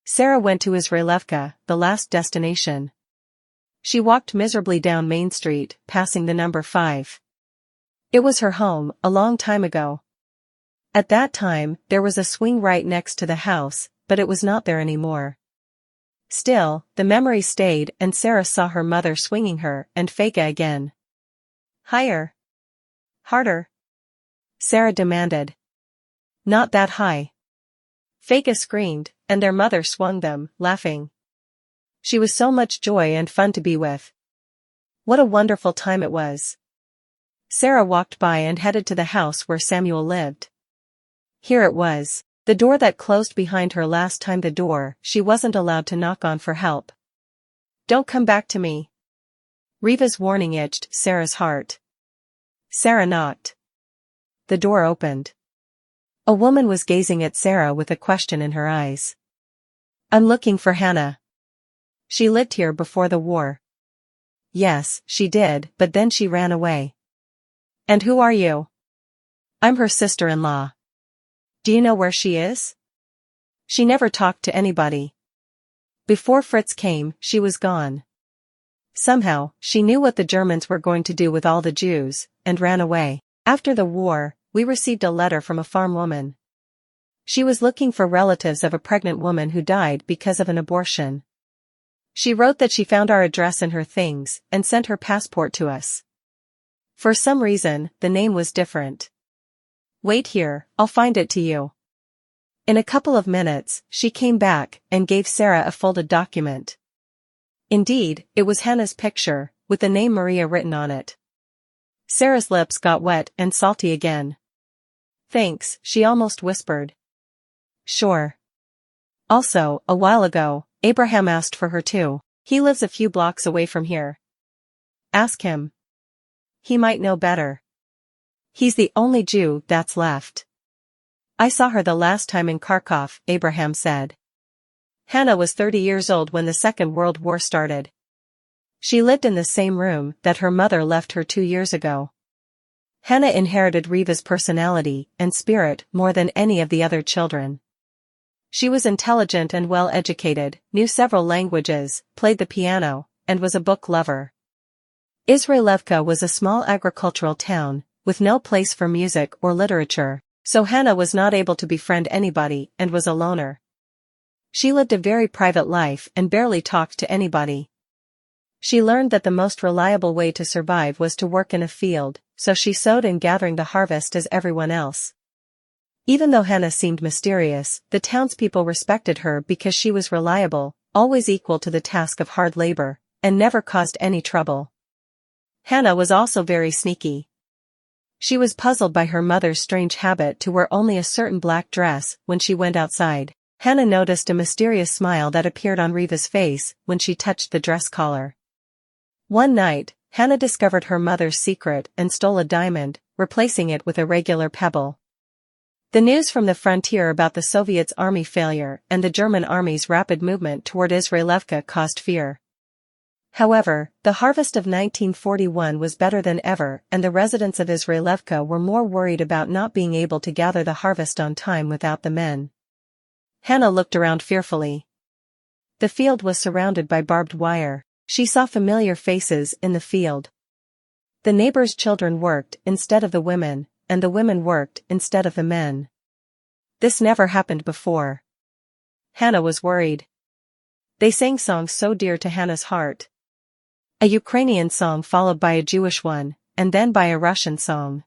Sarah went to Israelevka, the last destination. She walked miserably down Main Street, passing the number 5. It was her home, a long time ago. At that time, there was a swing right next to the house, but it was not there anymore. Still, the memory stayed and Sarah saw her mother swinging her and Feka again. Higher. Harder. Sarah demanded. Not that high. Feka screamed, and their mother swung them, laughing. She was so much joy and fun to be with. What a wonderful time it was. Sarah walked by and headed to the house where Samuel lived. Here it was, the door that closed behind her last time, the door she wasn't allowed to knock on for help. Don't come back to me. Reva's warning itched Sarah's heart. Sarah knocked. The door opened. A woman was gazing at Sarah with a question in her eyes. I'm looking for Hannah. She lived here before the war. Yes, she did, but then she ran away. And who are you? I'm her sister-in-law. Do you know where she is? She never talked to anybody. Before Fritz came, she was gone. Somehow, she knew what the Germans were going to do with all the Jews, and ran away. After the war, we received a letter from a farm woman. She was looking for relatives of a pregnant woman who died because of an abortion. She wrote that she found our address in her things, and sent her passport to us. For some reason, the name was different. Wait here, I'll find it to you. In a couple of minutes, she came back, and gave Sarah a folded document. Indeed, it was Hannah's picture, with the name Maria written on it. Sarah's lips got wet and salty again. Thanks, she almost whispered. Sure. Also, a while ago, Abraham asked for her too. He lives a few blocks away from here. Ask him. He might know better. He's the only Jew that's left. I saw her the last time in Kharkov, Abraham said. Hannah was 30 years old when the Second World War started. She lived in the same room that her mother left her 2 years ago. Hannah inherited Reva's personality and spirit more than any of the other children. She was intelligent and well-educated, knew several languages, played the piano, and was a book lover. Israelevka was a small agricultural town, with no place for music or literature, so Hannah was not able to befriend anybody and was a loner. She lived a very private life and barely talked to anybody. She learned that the most reliable way to survive was to work in a field, so she sowed and gathered the harvest as everyone else. Even though Hannah seemed mysterious, the townspeople respected her because she was reliable, always equal to the task of hard labor, and never caused any trouble. Hannah was also very sneaky. She was puzzled by her mother's strange habit to wear only a certain black dress when she went outside. Hannah noticed a mysterious smile that appeared on Reva's face when she touched the dress collar. One night, Hannah discovered her mother's secret and stole a diamond, replacing it with a regular pebble. The news from the frontier about the Soviets' army failure and the German army's rapid movement toward Israelevka caused fear. However, the harvest of 1941 was better than ever, and the residents of Israelevka were more worried about not being able to gather the harvest on time without the men. Hannah looked around fearfully. The field was surrounded by barbed wire. She saw familiar faces in the field. The neighbors' children worked instead of the women, and the women worked instead of the men. This never happened before. Hannah was worried. They sang songs so dear to Hannah's heart. A Ukrainian song followed by a Jewish one, and then by a Russian song.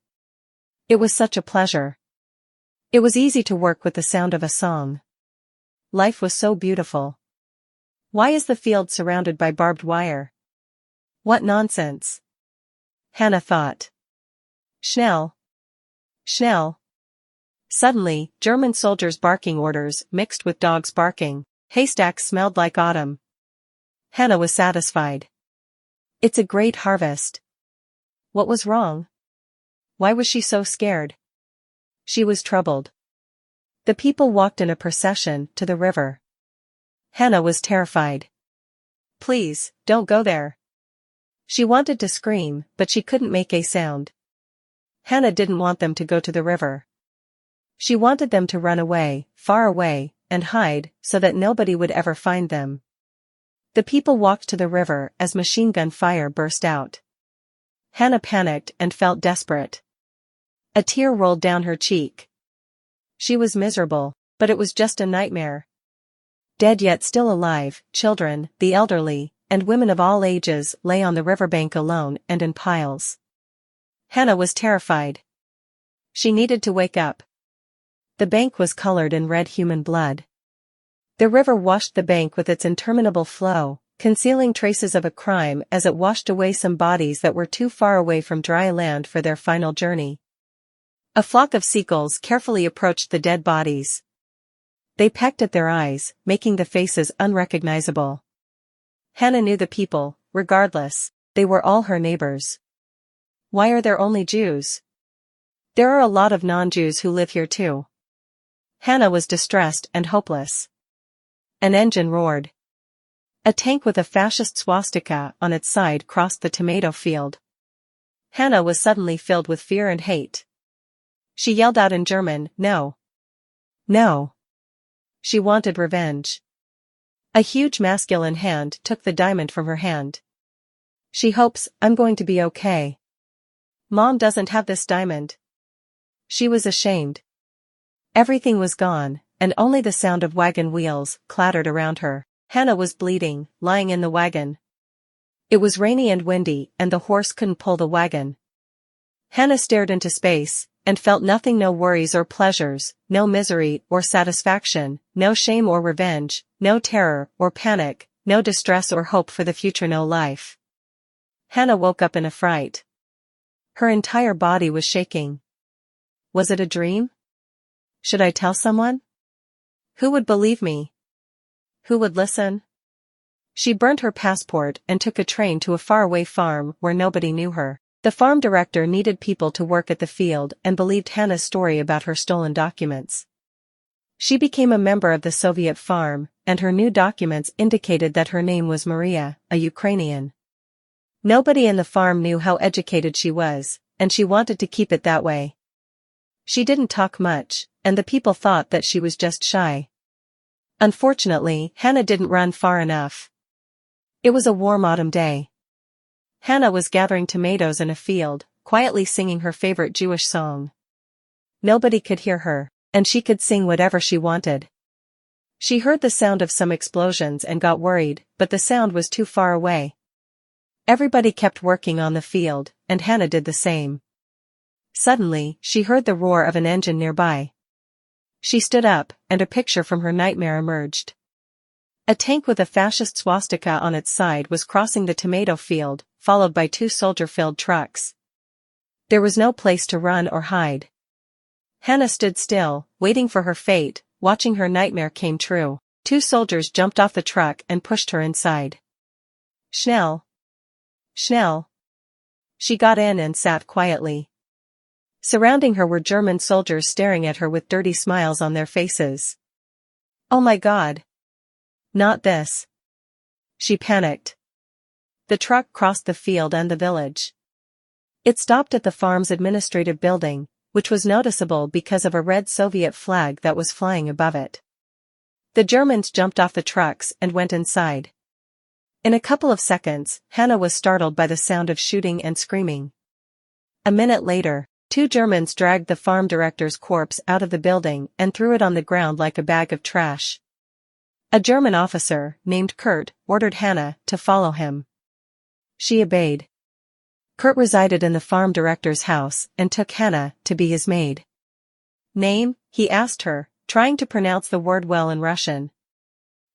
It was such a pleasure. It was easy to work with the sound of a song. Life was so beautiful. Why is the field surrounded by barbed wire? What nonsense! Hannah thought. Schnell! Schnell! Suddenly, German soldiers' barking orders mixed with dogs barking. Haystacks smelled like autumn. Hannah was satisfied. It's a great harvest. What was wrong? Why was she so scared? She was troubled. The people walked in a procession to the river. Hannah was terrified. Please, don't go there. She wanted to scream, but she couldn't make a sound. Hannah didn't want them to go to the river. She wanted them to run away, far away, and hide so that nobody would ever find them. The people walked to the river as machine gun fire burst out. Hannah panicked and felt desperate. A tear rolled down her cheek. She was miserable, but it was just a nightmare. Dead yet still alive, children, the elderly, and women of all ages lay on the riverbank alone and in piles. Hannah was terrified. She needed to wake up. The bank was colored in red human blood. The river washed the bank with its interminable flow, concealing traces of a crime as it washed away some bodies that were too far away from dry land for their final journey. A flock of seagulls carefully approached the dead bodies. They pecked at their eyes, making the faces unrecognizable. Hannah knew the people, regardless, they were all her neighbors. Why are there only Jews? There are a lot of non-Jews who live here too. Hannah was distressed and hopeless. An engine roared. A tank with a fascist swastika on its side crossed the tomato field. Hannah was suddenly filled with fear and hate. She yelled out in German, "No. No." She wanted revenge. A huge masculine hand took the diamond from her hand. She hopes, "I'm going to be okay. Mom doesn't have this diamond." She was ashamed. Everything was gone, and only the sound of wagon wheels clattered around her. Hannah was bleeding, lying in the wagon. It was rainy and windy, and the horse couldn't pull the wagon. Hannah stared into space, and felt nothing, no worries or pleasures, no misery or satisfaction, no shame or revenge, no terror or panic, no distress or hope for the future, no life. Hannah woke up in a fright. Her entire body was shaking. Was it a dream? Should I tell someone? Who would believe me? Who would listen? She burned her passport and took a train to a faraway farm where nobody knew her. The farm director needed people to work at the field and believed Hannah's story about her stolen documents. She became a member of the Soviet farm, and her new documents indicated that her name was Maria, a Ukrainian. Nobody in the farm knew how educated she was, and she wanted to keep it that way. She didn't talk much, and the people thought that she was just shy. Unfortunately, Hannah didn't run far enough. It was a warm autumn day. Hannah was gathering tomatoes in a field, quietly singing her favorite Jewish song. Nobody could hear her, and she could sing whatever she wanted. She heard the sound of some explosions and got worried, but the sound was too far away. Everybody kept working on the field, and Hannah did the same. Suddenly, she heard the roar of an engine nearby. She stood up, and a picture from her nightmare emerged. A tank with a fascist swastika on its side was crossing the tomato field, followed by 2 soldier-filled trucks. There was no place to run or hide. Hannah stood still, waiting for her fate, watching her nightmare came true. 2 soldiers jumped off the truck and pushed her inside. Schnell. Schnell. She got in and sat quietly. Surrounding her were German soldiers staring at her with dirty smiles on their faces. Oh my God. Not this. She panicked. The truck crossed the field and the village. It stopped at the farm's administrative building, which was noticeable because of a red Soviet flag that was flying above it. The Germans jumped off the trucks and went inside. In a couple of seconds, Hannah was startled by the sound of shooting and screaming. A minute later, 2 Germans dragged the farm director's corpse out of the building and threw it on the ground like a bag of trash. A German officer, named Kurt, ordered Hannah to follow him. She obeyed. Kurt resided in the farm director's house and took Hannah to be his maid. Name? He asked her, trying to pronounce the word well in Russian.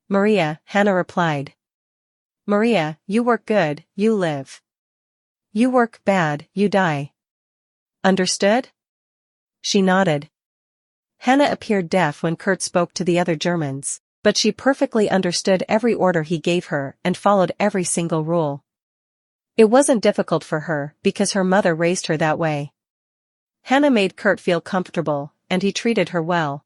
Maria, Hannah replied. Maria, you work good, you live. You work bad, you die. Understood? She nodded. Hannah appeared deaf when Kurt spoke to the other Germans, but she perfectly understood every order he gave her and followed every single rule. It wasn't difficult for her because her mother raised her that way. Hannah made Kurt feel comfortable, and he treated her well.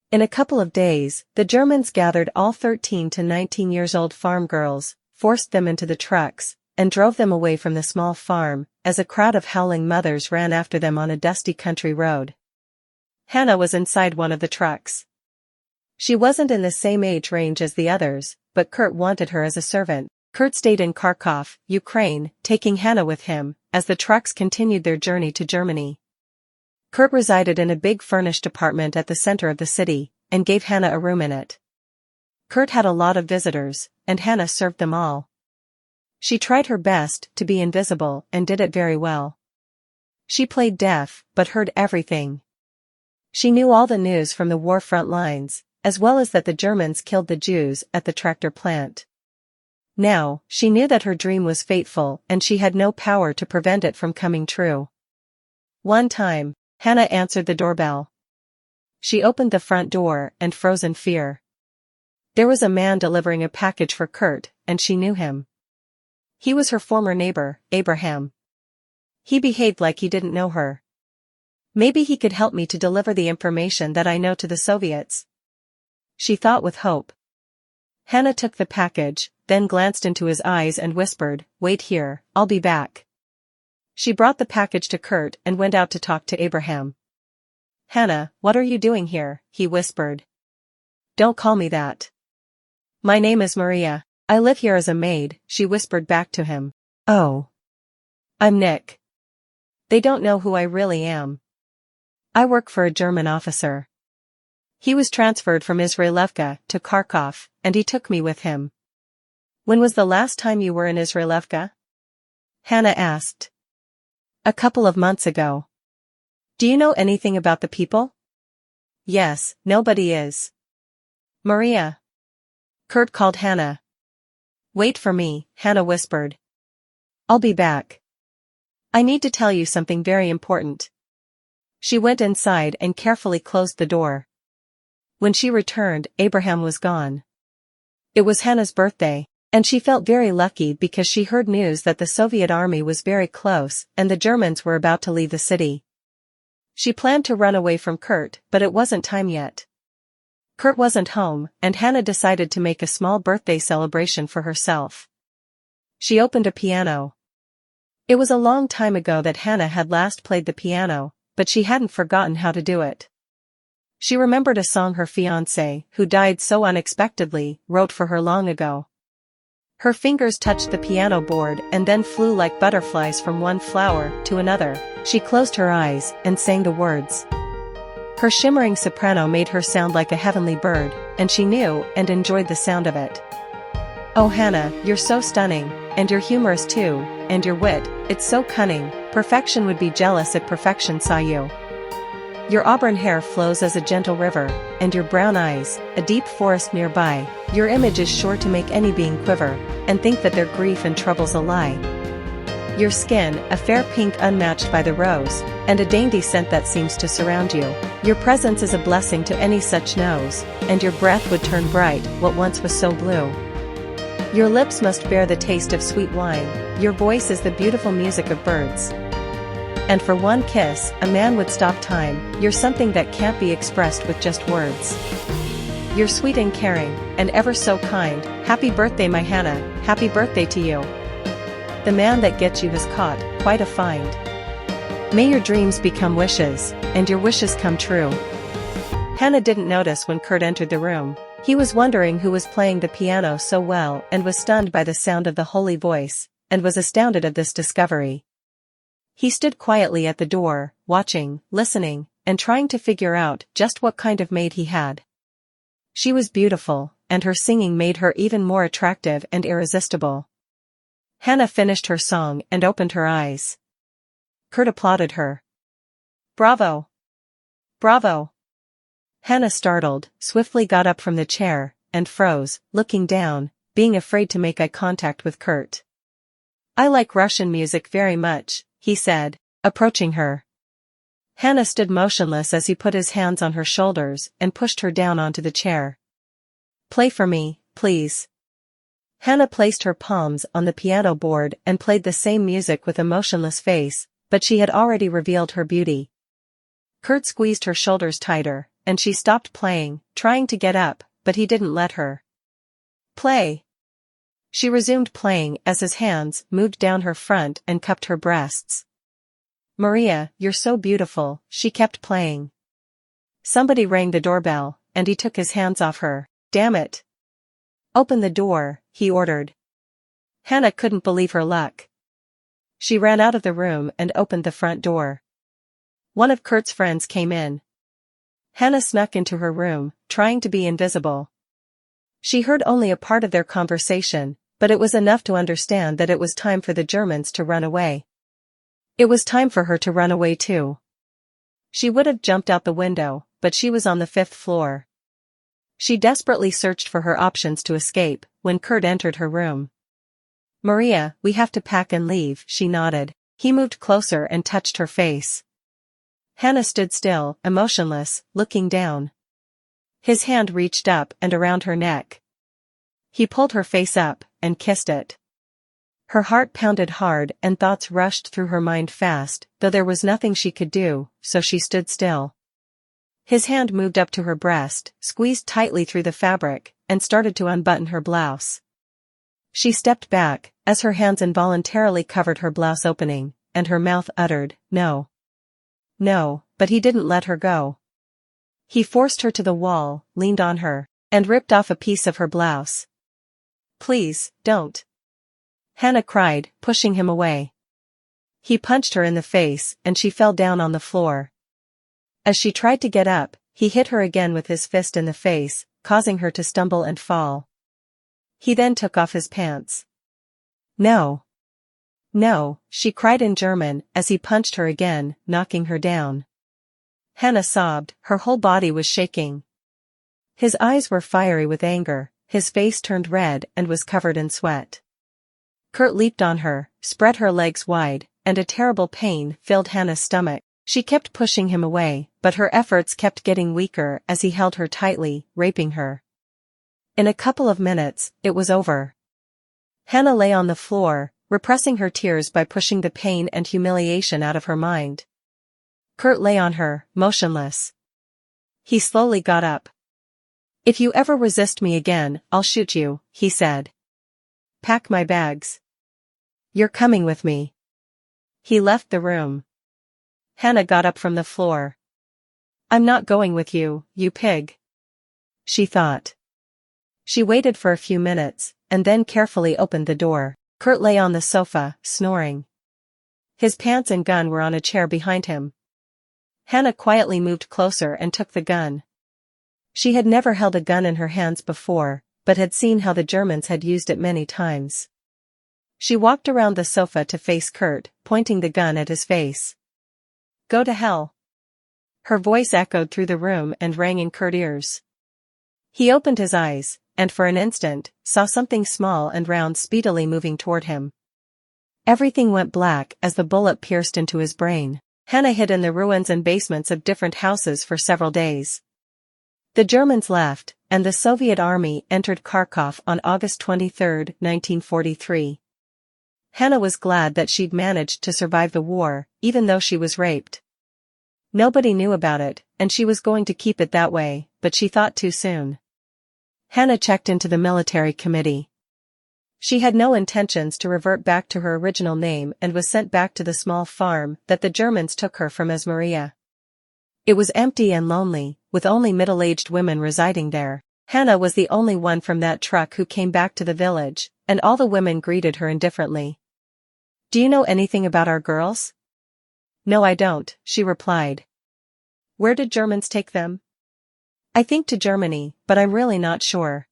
In a couple of days, the Germans gathered all 13 to 19 years old farm girls, forced them into the trucks, and drove them away from the small farm, as a crowd of howling mothers ran after them on a dusty country road. Hannah was inside one of the trucks. She wasn't in the same age range as the others, but Kurt wanted her as a servant. Kurt stayed in Kharkov, Ukraine, taking Hannah with him, as the trucks continued their journey to Germany. Kurt resided in a big furnished apartment at the center of the city, and gave Hannah a room in it. Kurt had a lot of visitors, and Hannah served them all. She tried her best to be invisible and did it very well. She played deaf, but heard everything. She knew all the news from the war front lines, as well as that the Germans killed the Jews at the tractor plant. Now, she knew that her dream was fateful and she had no power to prevent it from coming true. One time, Hannah answered the doorbell. She opened the front door and froze in fear. There was a man delivering a package for Kurt, and she knew him. He was her former neighbor, Abraham. He behaved like he didn't know her. Maybe he could help me to deliver the information that I know to the Soviets. She thought with hope. Hannah took the package, then glanced into his eyes and whispered, "Wait here, I'll be back." She brought the package to Kurt and went out to talk to Abraham. "Hannah, what are you doing here?" he whispered. "Don't call me that. My name is Maria. I live here as a maid," she whispered back to him. "Oh. I'm Nick. They don't know who I really am. I work for a German officer. He was transferred from Israelevka to Kharkov, and he took me with him." "When was the last time you were in Israelevka?" Hannah asked. "A couple of months ago." "Do you know anything about the people?" "Yes, nobody is." "Maria." Kurt called Hannah. "Wait for me," Hannah whispered. "I'll be back. I need to tell you something very important." She went inside and carefully closed the door. When she returned, Abraham was gone. It was Hannah's birthday, and she felt very lucky because she heard news that the Soviet army was very close and the Germans were about to leave the city. She planned to run away from Kurt, but it wasn't time yet. Kurt wasn't home, and Hannah decided to make a small birthday celebration for herself. She opened a piano. It was a long time ago that Hannah had last played the piano, but she hadn't forgotten how to do it. She remembered a song her fiancé, who died so unexpectedly, wrote for her long ago. Her fingers touched the piano board and then flew like butterflies from one flower to another. She closed her eyes and sang the words. Her shimmering soprano made her sound like a heavenly bird, and she knew and enjoyed the sound of it. "Oh Hannah, you're so stunning, and you're humorous too, and your wit, it's so cunning, perfection would be jealous if perfection saw you. Your auburn hair flows as a gentle river, and your brown eyes, a deep forest nearby, your image is sure to make any being quiver, and think that their grief and troubles a lie. Your skin, a fair pink unmatched by the rose, and a dainty scent that seems to surround you. Your presence is a blessing to any such nose, and your breath would turn bright what once was so blue. Your lips must bear the taste of sweet wine, your voice is the beautiful music of birds. And for one kiss, a man would stop time, you're something that can't be expressed with just words. You're sweet and caring, and ever so kind, happy birthday my Hannah, happy birthday to you. The man that gets you has caught quite a find. May your dreams become wishes, and your wishes come true." Hannah didn't notice when Kurt entered the room. He was wondering who was playing the piano so well and was stunned by the sound of the holy voice, and was astounded at this discovery. He stood quietly at the door, watching, listening, and trying to figure out just what kind of maid he had. She was beautiful, and her singing made her even more attractive and irresistible. Hannah finished her song and opened her eyes. Kurt applauded her. "Bravo! Bravo!" Hannah, startled, swiftly got up from the chair, and froze, looking down, being afraid to make eye contact with Kurt. "I like Russian music very much," he said, approaching her. Hannah stood motionless as he put his hands on her shoulders and pushed her down onto the chair. "Play for me, please." Hannah placed her palms on the piano board and played the same music with a motionless face, but she had already revealed her beauty. Kurt squeezed her shoulders tighter, and she stopped playing, trying to get up, but he didn't let her. "Play." She resumed playing as his hands moved down her front and cupped her breasts. "Maria, you're so beautiful," she kept playing. Somebody rang the doorbell, and he took his hands off her. Damn it! Open the door, he ordered. Hannah couldn't believe her luck. She ran out of the room and opened the front door. One of Kurt's friends came in. Hannah snuck into her room, trying to be invisible. She heard only a part of their conversation, but it was enough to understand that it was time for the Germans to run away. It was time for her to run away too. She would have jumped out the window, but she was on the 5th floor. She desperately searched for her options to escape, when Kurt entered her room. Maria, we have to pack and leave, she nodded. He moved closer and touched her face. Hannah stood still, emotionless, looking down. His hand reached up and around her neck. He pulled her face up, and kissed it. Her heart pounded hard and thoughts rushed through her mind fast, though there was nothing she could do, so she stood still. His hand moved up to her breast, squeezed tightly through the fabric, and started to unbutton her blouse. She stepped back, as her hands involuntarily covered her blouse opening, and her mouth uttered, "No." No, but he didn't let her go. He forced her to the wall, leaned on her, and ripped off a piece of her blouse. "Please, don't." Hannah cried, pushing him away. He punched her in the face, and she fell down on the floor. As she tried to get up, he hit her again with his fist in the face, causing her to stumble and fall. He then took off his pants. "No. No," she cried in German, as he punched her again, knocking her down. Hannah sobbed, her whole body was shaking. His eyes were fiery with anger, his face turned red and was covered in sweat. Kurt leaped on her, spread her legs wide, and a terrible pain filled Hannah's stomach. She kept pushing him away, but her efforts kept getting weaker as he held her tightly, raping her. In a couple of minutes, it was over. Hannah lay on the floor, repressing her tears by pushing the pain and humiliation out of her mind. Kurt lay on her, motionless. He slowly got up. "If you ever resist me again, I'll shoot you," he said. "Pack my bags. You're coming with me." He left the room. Hannah got up from the floor. "I'm not going with you, you pig," she thought. She waited for a few minutes, and then carefully opened the door. Kurt lay on the sofa, snoring. His pants and gun were on a chair behind him. Hannah quietly moved closer and took the gun. She had never held a gun in her hands before, but had seen how the Germans had used it many times. She walked around the sofa to face Kurt, pointing the gun at his face. "Go to hell." Her voice echoed through the room and rang in Kurt's ears. He opened his eyes, and for an instant, saw something small and round speedily moving toward him. Everything went black as the bullet pierced into his brain. Hannah hid in the ruins and basements of different houses for several days. The Germans left, and the Soviet army entered Kharkov on August 23, 1943. Hannah was glad that she'd managed to survive the war, even though she was raped. Nobody knew about it, and she was going to keep it that way, but she thought too soon. Hannah checked into the military committee. She had no intentions to revert back to her original name and was sent back to the small farm that the Germans took her from as Maria. It was empty and lonely, with only middle-aged women residing there. Hannah was the only one from that truck who came back to the village, and all the women greeted her indifferently. "Do you know anything about our girls?" "No, I don't," she replied. "Where did Germans take them?" "I think to Germany, but I'm really not sure."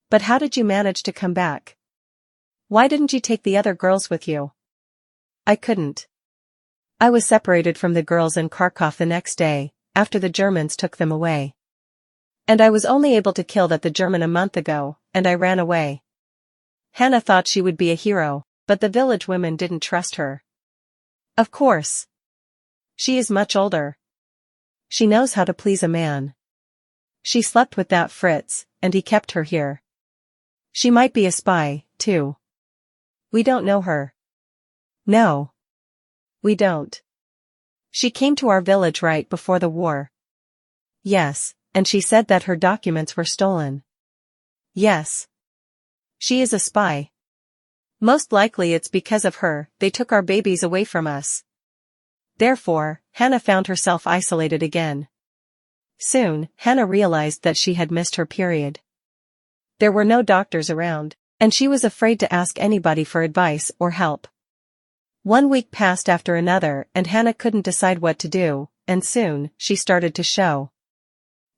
"But how did you manage to come back? Why didn't you take the other girls with you?" "I couldn't. I was separated from the girls in Kharkov the next day, after the Germans took them away. And I was only able to kill the German a month ago, and I ran away." Hannah thought she would be a hero, but the village women didn't trust her. "Of course. She is much older. She knows how to please a man. She slept with that Fritz, and he kept her here. She might be a spy, too. We don't know her." "No. We don't. She came to our village right before the war." "Yes, and she said that her documents were stolen." "Yes. She is a spy. Most likely it's because of her they took our babies away from us." Therefore, Hannah found herself isolated again. Soon, Hannah realized that she had missed her period. There were no doctors around, and she was afraid to ask anybody for advice or help. 1 week passed after another and Hannah couldn't decide what to do, and soon, she started to show.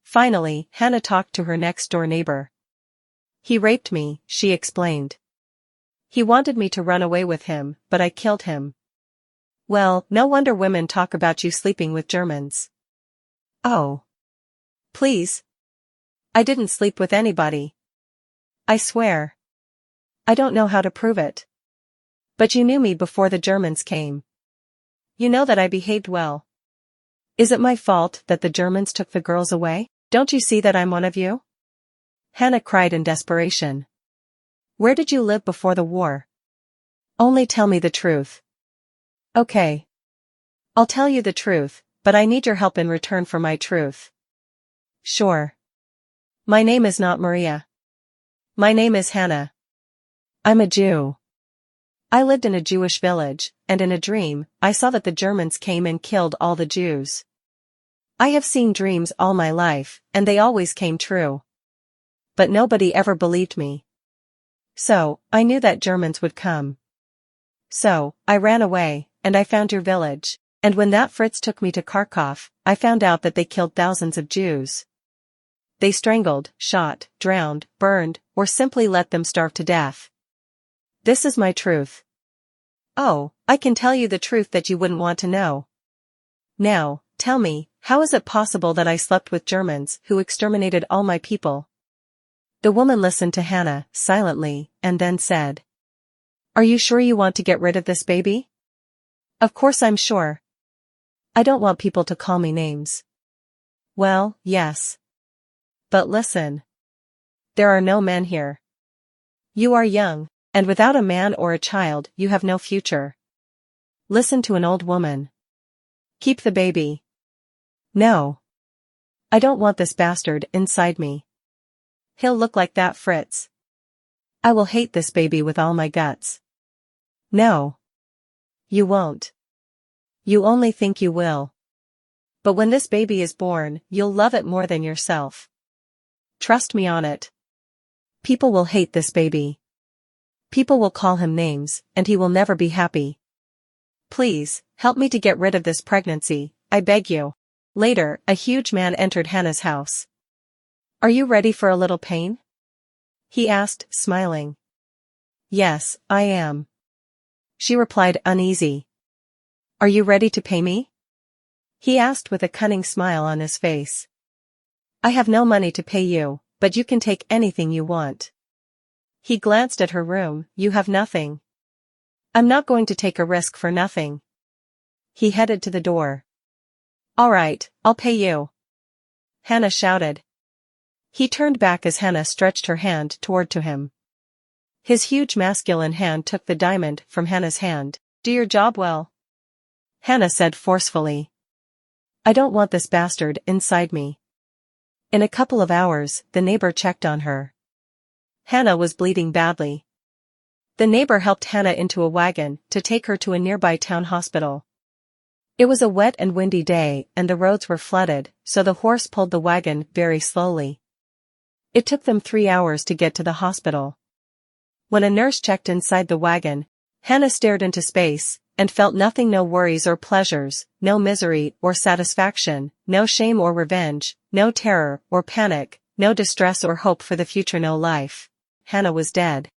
Finally, Hannah talked to her next-door neighbor. "He raped me," she explained. "He wanted me to run away with him, but I killed him." "Well, no wonder women talk about you sleeping with Germans." "Oh. Please. I didn't sleep with anybody. I swear. I don't know how to prove it. But you knew me before the Germans came. You know that I behaved well. Is it my fault that the Germans took the girls away? Don't you see that I'm one of you?" Hannah cried in desperation. "Where did you live before the war? Only tell me the truth." "Okay. I'll tell you the truth, but I need your help in return for my truth." "Sure. My name is not Maria. My name is Hannah. I'm a Jew. I lived in a Jewish village, and in a dream, I saw that the Germans came and killed all the Jews. I have seen dreams all my life, and they always came true. But nobody ever believed me. So, I knew that Germans would come. So, I ran away, and I found your village, and when that Fritz took me to Kharkov, I found out that they killed thousands of Jews. They strangled, shot, drowned, burned, or simply let them starve to death. This is my truth. Oh, I can tell you the truth that you wouldn't want to know. Now, tell me, how is it possible that I slept with Germans who exterminated all my people?" The woman listened to Hannah, silently, and then said, "Are you sure you want to get rid of this baby?" "Of course I'm sure. I don't want people to call me names." "Well, yes. But listen. There are no men here. You are young, and without a man or a child you have no future. Listen to an old woman. Keep the baby. No. I don't want this bastard inside me. He'll look like that Fritz. I will hate this baby with all my guts." "No. You won't. You only think you will. But when this baby is born, you'll love it more than yourself. Trust me on it. People will hate this baby. People will call him names, and he will never be happy. Please, help me to get rid of this pregnancy, I beg you." Later, a huge man entered Hannah's house. "Are you ready for a little pain?" he asked, smiling. "Yes, I am." She replied, uneasy. "Are you ready to pay me?" he asked with a cunning smile on his face. "I have no money to pay you, but you can take anything you want." He glanced at her room. "You have nothing." "I'm not going to take a risk for nothing." He headed to the door. "All right, I'll pay you," Hannah shouted. He turned back as Hannah stretched her hand toward to him. His huge masculine hand took the diamond from Hannah's hand. "Do your job well," Hannah said forcefully. "I don't want this bastard inside me." In a couple of hours, the neighbor checked on her. Hannah was bleeding badly. The neighbor helped Hannah into a wagon to take her to a nearby town hospital. It was a wet and windy day and the roads were flooded, so the horse pulled the wagon very slowly. It took them 3 hours to get to the hospital. When a nurse checked inside the wagon, Hannah stared into space, and felt nothing, no worries or pleasures, no misery or satisfaction, no shame or revenge, no terror or panic, no distress or hope for the future, no life. Hannah was dead.